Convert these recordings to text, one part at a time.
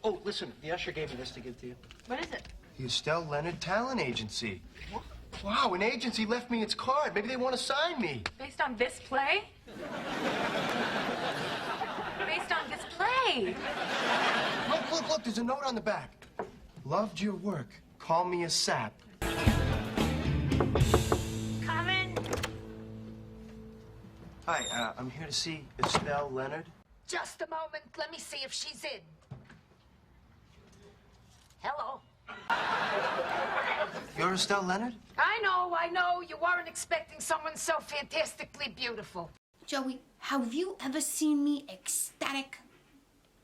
Oh, listen, the usher gave me this to give to you. What is it? The Estelle Leonard Talent Agency. What? Wow, an agency left me its card. Maybe they want to sign me. Based on this play? Based on this play? Look, there's a note on the back. Loved your work. Call me a sap. Come in. Hi, I'm here to see Estelle Leonard. Just a moment. Let me see if she's in. Hello. You're Estelle Leonard? I know. You weren't expecting someone so fantastically beautiful. Joey, have you ever seen me ecstatic?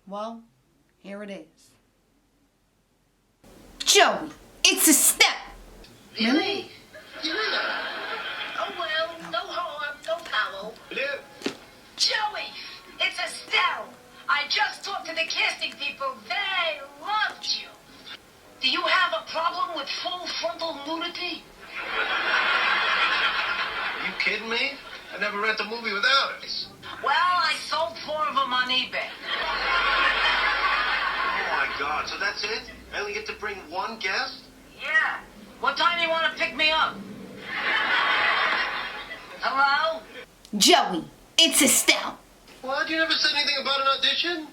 Well, here it is. Joey, it's a step. Really? Oh, well, no harm, no foul. Hello? Joey, it's Estelle. I just talked to the casting people. They loved you. Do you have a problem with full frontal nudity? Are you kidding me? I never rent a movie without it. Well, I sold 4 of them on eBay. Oh, my God. So that's it? I only get to bring one guest? Yeah. What time do you want to pick me up? Hello? Joey, it's Estelle. What? You never said anything about an audition?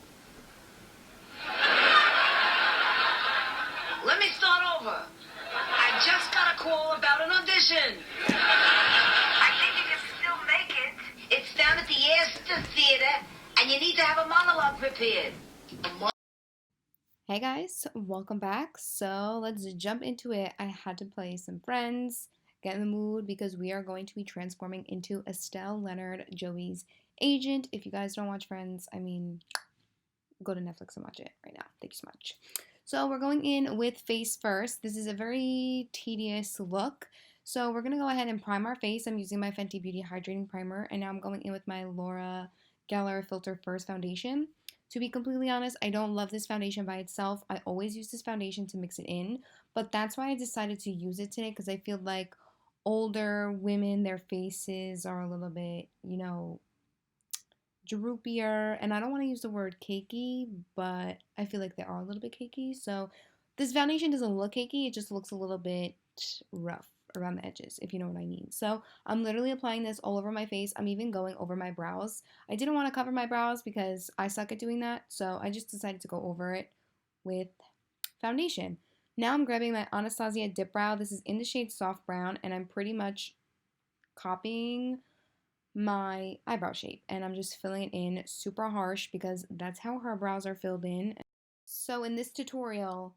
Let me start over. I just got a call about an audition. I think you can still make it. It's down at the Astor Theater, and you need to have a monologue prepared. Hey guys, welcome back. So let's jump into it. I had to play some friends, get in the mood, because we are going to be transforming into Estelle Leonard, Joey's agent. If you guys don't watch Friends, I mean, go to Netflix and watch it right now. Thank you so much. So we're going in with face first. This is a very tedious look. So we're going to go ahead and prime our face. I'm using my Fenty Beauty Hydrating Primer, and now I'm going in with my Laura Geller Filter First Foundation. To be completely honest, I don't love this foundation by itself. I always use this foundation to mix it in, but that's why I decided to use it today, because I feel like older women, their faces are a little bit, droopier, and I don't want to use the word cakey, but I feel like they are a little bit cakey. So this foundation doesn't look cakey, it just looks a little bit rough around the edges, if you know what I mean. So I'm literally applying this all over my face. I'm even going over my brows. I didn't want to cover my brows because I suck at doing that, so I just decided to go over it with foundation. Now I'm grabbing my Anastasia Dip Brow. This is in the shade Soft Brown, and I'm pretty much copying my eyebrow shape, and I'm just filling it in super harsh because that's how her brows are filled in. So in this tutorial,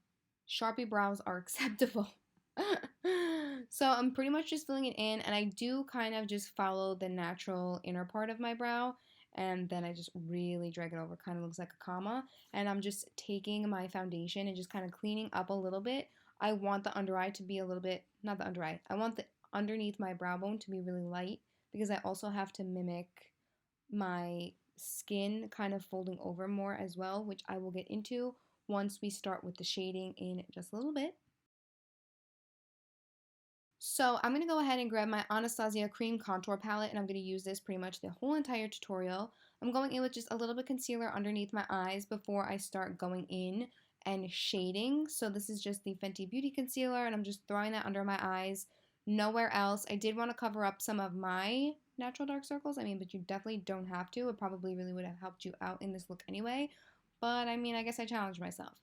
Sharpie brows are acceptable. So I'm pretty much just filling it in, and I do kind of just follow the natural inner part of my brow, and then I just really drag it over. Kind of looks like a comma, and I'm just taking my foundation and just kind of cleaning up a little bit. I want the under eye to be a little bit, not the under eye, I want the underneath my brow bone to be really light, because I also have to mimic my skin kind of folding over more as well, which I will get into once we start with the shading in just a little bit. So I'm going to go ahead and grab my Anastasia Cream Contour Palette, and I'm going to use this pretty much the whole entire tutorial. I'm going in with just a little bit of concealer underneath my eyes before I start going in and shading. So this is just the Fenty Beauty Concealer, and I'm just throwing that under my eyes. Nowhere else. I did want to cover up some of my natural dark circles, but you definitely don't have to. It probably really would have helped you out in this look anyway, but I guess I challenged myself.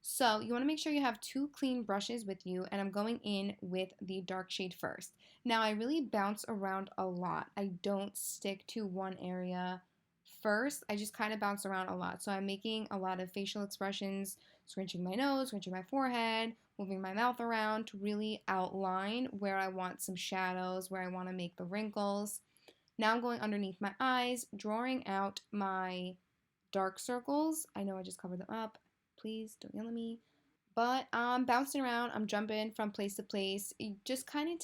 So you want to make sure you have 2 clean brushes with you, and I'm going in with the dark shade first. Now I really bounce around a lot. I don't stick to one area first. I just kind of bounce around a lot. So I'm making a lot of facial expressions, scrunching my nose, scrunching my forehead, moving my mouth around to really outline where I want some shadows, where I want to make the wrinkles. Now I'm going underneath my eyes, drawing out my dark circles. I know I just covered them up. Please don't yell at me. But I'm bouncing around. I'm jumping from place to place. Just kind of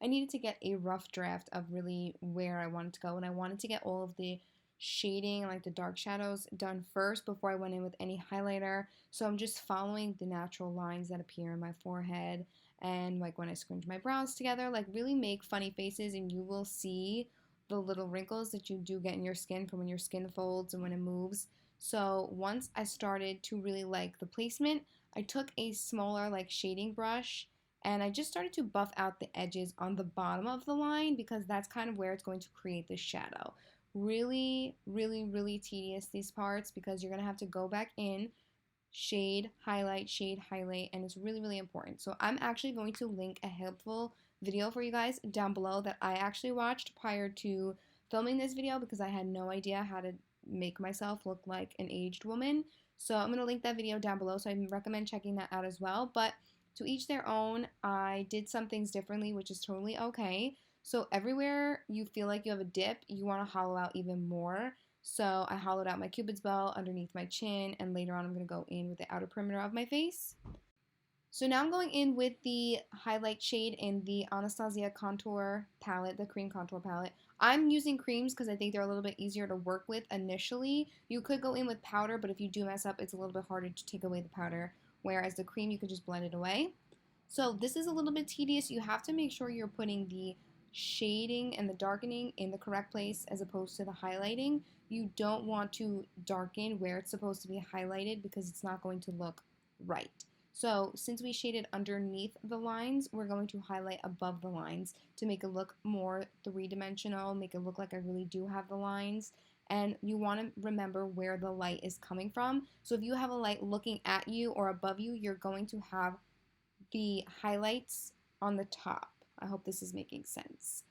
I needed to get a rough draft of really where I wanted to go. And I wanted to get all of the shading, like the dark shadows, done first before I went in with any highlighter. So I'm just following the natural lines that appear in my forehead, and like when I scrunch my brows together, like really make funny faces, and you will see the little wrinkles that you do get in your skin from when your skin folds and when it moves. So once I started to really like the placement, I took a smaller like shading brush and I just started to buff out the edges on the bottom of the line because that's kind of where it's going to create the shadow. Really, really, really tedious these parts because you're going to have to go back in, shade, highlight, and it's really, really important. So I'm actually going to link a helpful video for you guys down below that I actually watched prior to filming this video because I had no idea how to make myself look like an aged woman. So I'm going to link that video down below, so I recommend checking that out as well. But to each their own, I did some things differently, which is totally okay. So everywhere you feel like you have a dip, you want to hollow out even more. So I hollowed out my cupid's bow underneath my chin, and later on I'm going to go in with the outer perimeter of my face. So now I'm going in with the highlight shade in the Anastasia contour palette, the cream contour palette. I'm using creams because I think they're a little bit easier to work with initially. You could go in with powder, but if you do mess up, it's a little bit harder to take away the powder, whereas the cream, you can just blend it away. So this is a little bit tedious. You have to make sure you're putting the shading and the darkening in the correct place as opposed to the highlighting. You don't want to darken where it's supposed to be highlighted because it's not going to look right. So since we shaded underneath the lines, we're going to highlight above the lines to make it look more three-dimensional, make it look like I really do have the lines. And you want to remember where the light is coming from. So if you have a light looking at you or above you, you're going to have the highlights on the top. I hope this is making sense.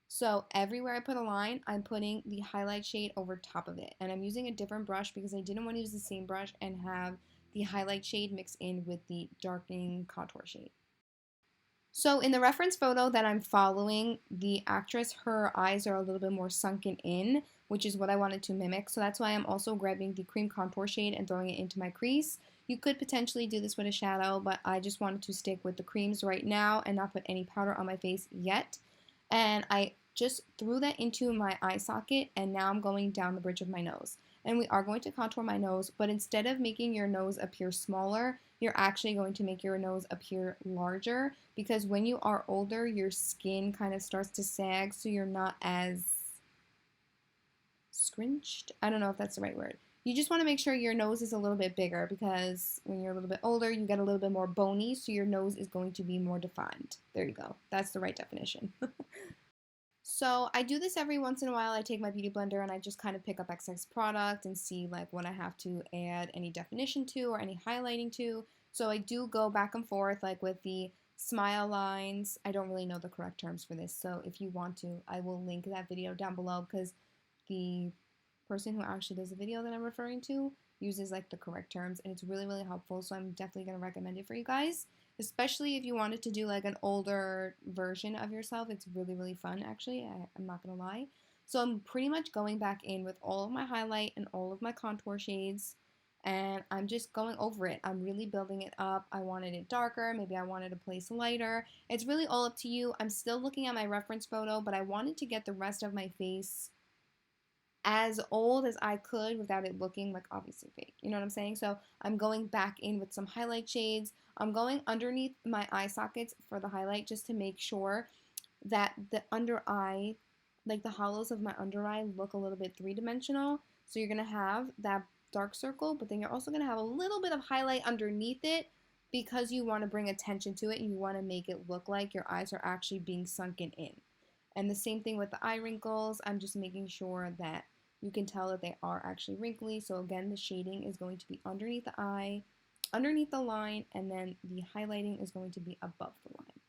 So everywhere I put a line, I'm putting the highlight shade over top of it. And I'm using a different brush because I didn't want to use the same brush and have the highlight shade mixed in with the darkening contour shade. So in the reference photo that I'm following, the actress, her eyes are a little bit more sunken in, which is what I wanted to mimic. So that's why I'm also grabbing the cream contour shade and throwing it into my crease. You could potentially do this with a shadow, but I just wanted to stick with the creams right now and not put any powder on my face yet. And I just threw that into my eye socket, and now I'm going down the bridge of my nose. And we are going to contour my nose, but instead of making your nose appear smaller, you're actually going to make your nose appear larger because when you are older, your skin kind of starts to sag, so you're not as scrunched. I don't know if that's the right word. You just want to make sure your nose is a little bit bigger because when you're a little bit older, you get a little bit more bony, so your nose is going to be more defined. There you go. That's the right definition. So I do this every once in a while. I take my beauty blender and I just kind of pick up excess product and see like what I have to add any definition to or any highlighting to. So I do go back and forth like with the smile lines. I don't really know the correct terms for this. So if you want to, I will link that video down below because the person who actually does the video that I'm referring to uses like the correct terms and it's really, really helpful. So I'm definitely going to recommend it for you guys. Especially if you wanted to do like an older version of yourself. It's really, really fun actually. I'm not going to lie. So I'm pretty much going back in with all of my highlight and all of my contour shades. And I'm just going over it. I'm really building it up. I wanted it darker. Maybe I wanted a place lighter. It's really all up to you. I'm still looking at my reference photo, but I wanted to get the rest of my face as old as I could without it looking like obviously fake. You know what I'm saying? So I'm going back in with some highlight shades. I'm going underneath my eye sockets for the highlight just to make sure that the under eye, like the hollows of my under eye look a little bit three-dimensional. So you're going to have that dark circle, but then you're also going to have a little bit of highlight underneath it because you want to bring attention to it and you want to make it look like your eyes are actually being sunken in. And the same thing with the eye wrinkles. I'm just making sure that you can tell that they are actually wrinkly. So again, the shading is going to be underneath the eye, underneath the line, and then the highlighting is going to be above the line.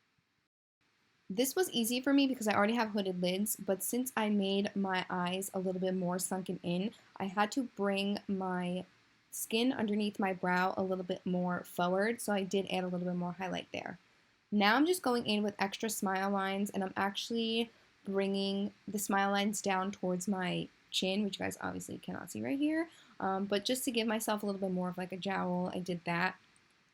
This was easy for me because I already have hooded lids, but since I made my eyes a little bit more sunken in, I had to bring my skin underneath my brow a little bit more forward, so I did add a little bit more highlight there. Now I'm just going in with extra smile lines, and I'm actually bringing the smile lines down towards my chin, which you guys obviously cannot see right here, but just to give myself a little bit more of like a jowl, I did that.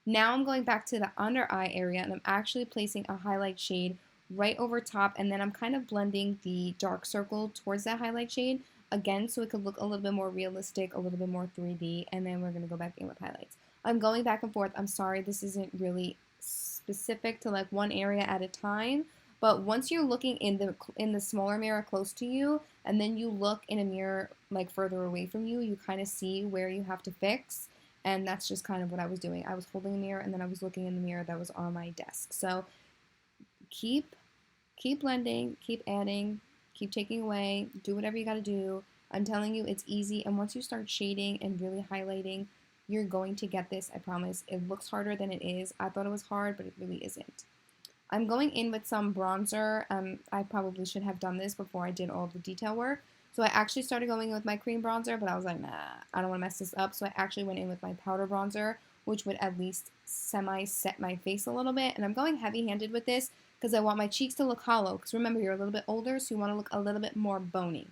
Now I'm going back to the under eye area and I'm actually placing a highlight shade right over top, and then I'm kind of blending the dark circle towards that highlight shade again so it could look a little bit more realistic, a little bit more 3D, and then we're going to go back in with highlights. I'm going back and forth. I'm sorry this isn't really specific to like one area at a time, But once you're looking in the smaller mirror close to you, and then you look in a mirror like further away from you, you kind of see where you have to fix. And that's just kind of what I was doing. I was holding a mirror and then I was looking in the mirror that was on my desk. So keep blending, keep adding, keep taking away, do whatever you got to do. I'm telling you, it's easy. And once you start shading and really highlighting, you're going to get this, I promise. It looks harder than it is. I thought it was hard, but it really isn't. I'm going in with some bronzer. I probably should have done this before I did all the detail work. So I actually started going in with my cream bronzer, but I was like, nah, I don't want to mess this up. So I actually went in with my powder bronzer, which would at least semi-set my face a little bit. And I'm going heavy-handed with this because I want my cheeks to look hollow. Because remember, you're a little bit older, so you want to look a little bit more bony.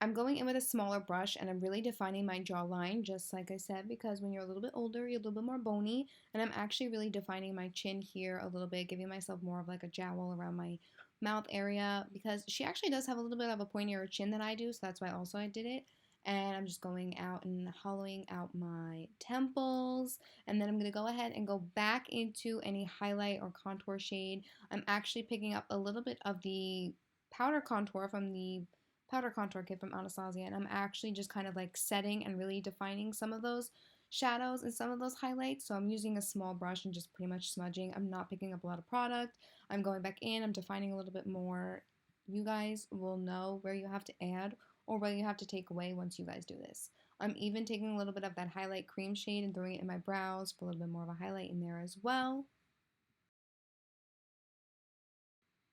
I'm going in with a smaller brush and I'm really defining my jawline, just like I said, because when you're a little bit older, you're a little bit more bony. And I'm actually really defining my chin here a little bit, giving myself more of like a jowl around my mouth area, because she actually does have a little bit of a pointier chin than I do, so that's why also I did it. And I'm just going out and hollowing out my temples, and then I'm going to go ahead and go back into any highlight or contour shade. I'm actually picking up a little bit of the powder contour from the Powder Contour Kit from Anastasia, and I'm actually just kind of like setting and really defining some of those shadows and some of those highlights. So I'm using a small brush and just pretty much smudging. I'm not picking up a lot of product. I'm going back in, I'm defining a little bit more. You guys will know where you have to add or where you have to take away once you guys do this. I'm even taking a little bit of that highlight cream shade and throwing it in my brows for a little bit more of a highlight in there as well.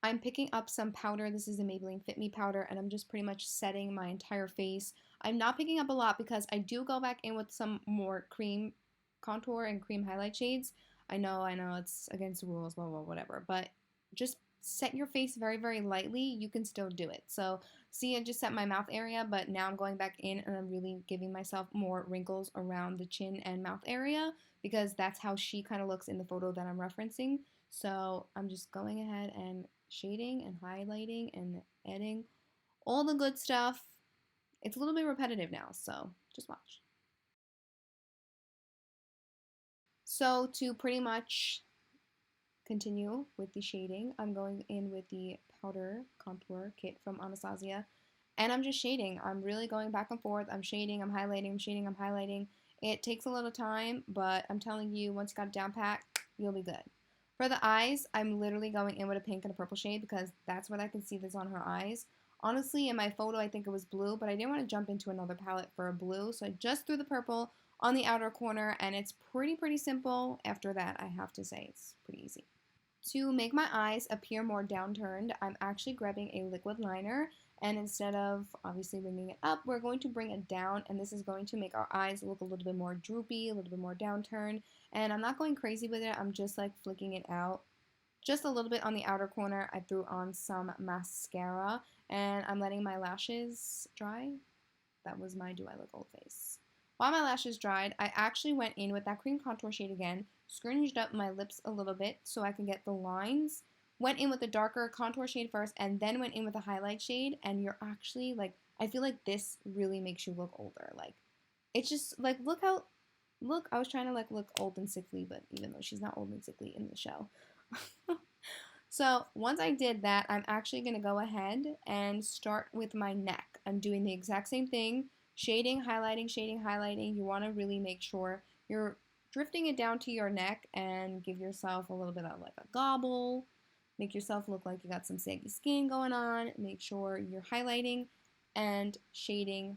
I'm picking up some powder. This is the Maybelline Fit Me powder, and I'm just pretty much setting my entire face. I'm not picking up a lot because I do go back in with some more cream contour and cream highlight shades. I know it's against the rules, blah, blah, whatever, but just set your face very, very lightly. You can still do it. So see, I just set my mouth area, but now I'm going back in and I'm really giving myself more wrinkles around the chin and mouth area because that's how she kind of looks in the photo that I'm referencing. So I'm just going ahead and shading and highlighting and adding all the good stuff. It's a little bit repetitive now, so just watch. So to pretty much continue with the shading, I'm going in with the Powder Contour Kit from Anastasia, and I'm just shading. I'm really going back and forth. I'm shading, I'm highlighting, I'm shading, I'm highlighting. It takes a little time, but I'm telling you, once you got it down pat, you'll be good. For the eyes, I'm literally going in with a pink and a purple shade because that's what I can see that's on her eyes. Honestly, in my photo, I think it was blue, but I didn't want to jump into another palette for a blue, so I just threw the purple on the outer corner, and it's pretty simple. After that, I have to say it's pretty easy. To make my eyes appear more downturned, I'm actually grabbing a liquid liner, and instead of obviously bringing it up, we're going to bring it down, and this is going to make our eyes look a little bit more droopy, a little bit more downturned, and I'm not going crazy with it. I'm just like flicking it out just a little bit on the outer corner. I threw on some mascara, and I'm letting my lashes dry. That was my Do I Look Old face. While my lashes dried, I actually went in with that cream contour shade again, scrunged up my lips a little bit so I can get the lines, went in with the darker contour shade first, and then went in with the highlight shade, and you're actually, like, I feel like this really makes you look older. Like, it's just, like, look, I was trying to, like, look old and sickly, but even though she's not old and sickly in the show. So once I did that, I'm actually going to go ahead and start with my neck. I'm doing the exact same thing. Shading, highlighting, shading, highlighting. You want to really make sure you're drifting it down to your neck and give yourself a little bit of like a gobble. Make yourself look like you got some saggy skin going on. Make sure you're highlighting and shading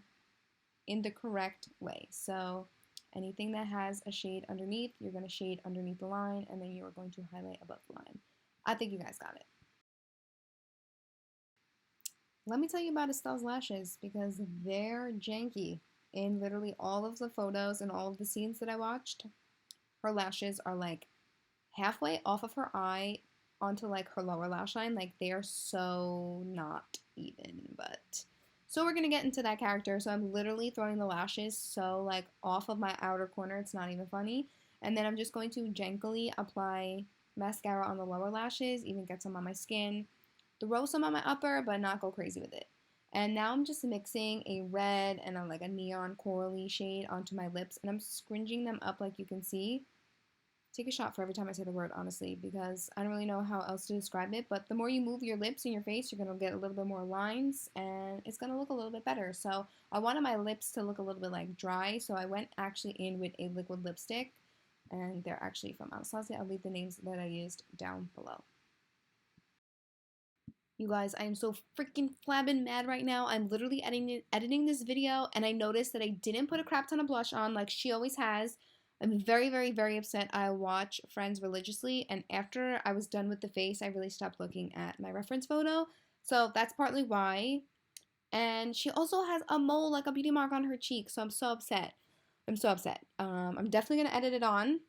in the correct way. So anything that has a shade underneath, you're going to shade underneath the line, and then you're going to highlight above the line. I think you guys got it. Let me tell you about Estelle's lashes because they're janky. In literally all of the photos and all of the scenes that I watched, her lashes are like halfway off of her eye onto like her lower lash line. Like they are so not even, but so we're gonna get into that character. So I'm literally throwing the lashes so like off of my outer corner, it's not even funny. And then I'm just going to gently apply mascara on the lower lashes, even get some on my skin, throw some on my upper, but not go crazy with it. And now I'm just mixing a red and like a neon corally shade onto my lips, and I'm scrunching them up like you can see. take a shot for every time I say the word, honestly, because I don't really know how else to describe it, but the more you move your lips and your face, you're going to get a little bit more lines, and it's going to look a little bit better. So I wanted my lips to look a little bit like dry, so I went actually in with a liquid lipstick, and they're actually from Anastasia. I'll leave the names that I used down below. You guys, I am so freaking flabbing mad right now. I'm literally editing this video, and I noticed that I didn't put a crap ton of blush on like she always has. I'm very, very, very upset. I watch Friends religiously, and after I was done with the face, I really stopped looking at my reference photo. So that's partly why. And she also has a mole, like a beauty mark on her cheek, so I'm so upset. I'm so upset. I'm definitely going to edit it on.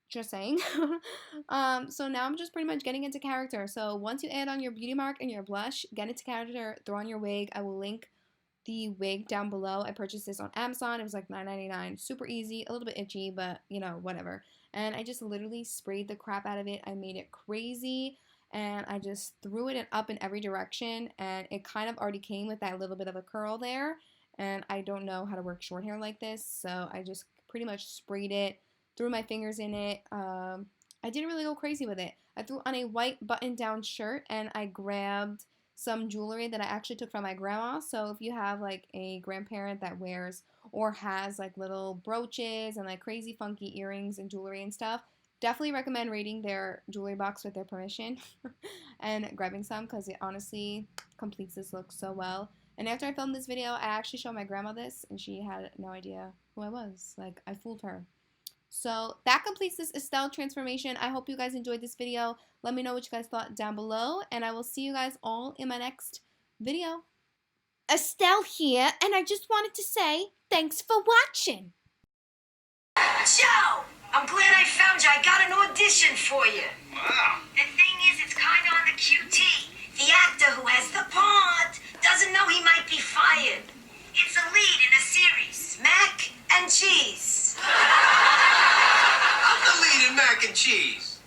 Just saying. So now I'm just pretty much getting into character. So once you add on your beauty mark and your blush, get into character, throw on your wig. I will link the wig down below. I purchased this on Amazon. It was like $9.99. Super easy, a little bit itchy, but you know, whatever. And I just literally sprayed the crap out of it. I made it crazy, and I just threw it up in every direction, and it kind of already came with that little bit of a curl there, and I don't know how to work short hair like this, so I just pretty much sprayed it, threw my fingers in it. I didn't really go crazy with it. I threw on a white button-down shirt, and I grabbed some jewelry that I actually took from my grandma. So if you have like a grandparent that wears or has like little brooches and like crazy funky earrings and jewelry and stuff, definitely recommend raiding their jewelry box with their permission and grabbing some, because it honestly completes this look so well. And after I filmed this video, I actually showed my grandma this, and she had no idea who I was. Like, I fooled her. So that completes this Estelle transformation. I hope you guys enjoyed this video. Let me know what you guys thought down below, and I will see you guys all in my next video. Estelle here, and I just wanted to say thanks for watching. Joe, I'm glad I found you. I got an audition for you. Wow. The thing is, it's kind of on the QT. The actor who has the part doesn't know he might be fired. It's a lead in a series, Mac and Cheese. I'm the lead in Mac and Cheese.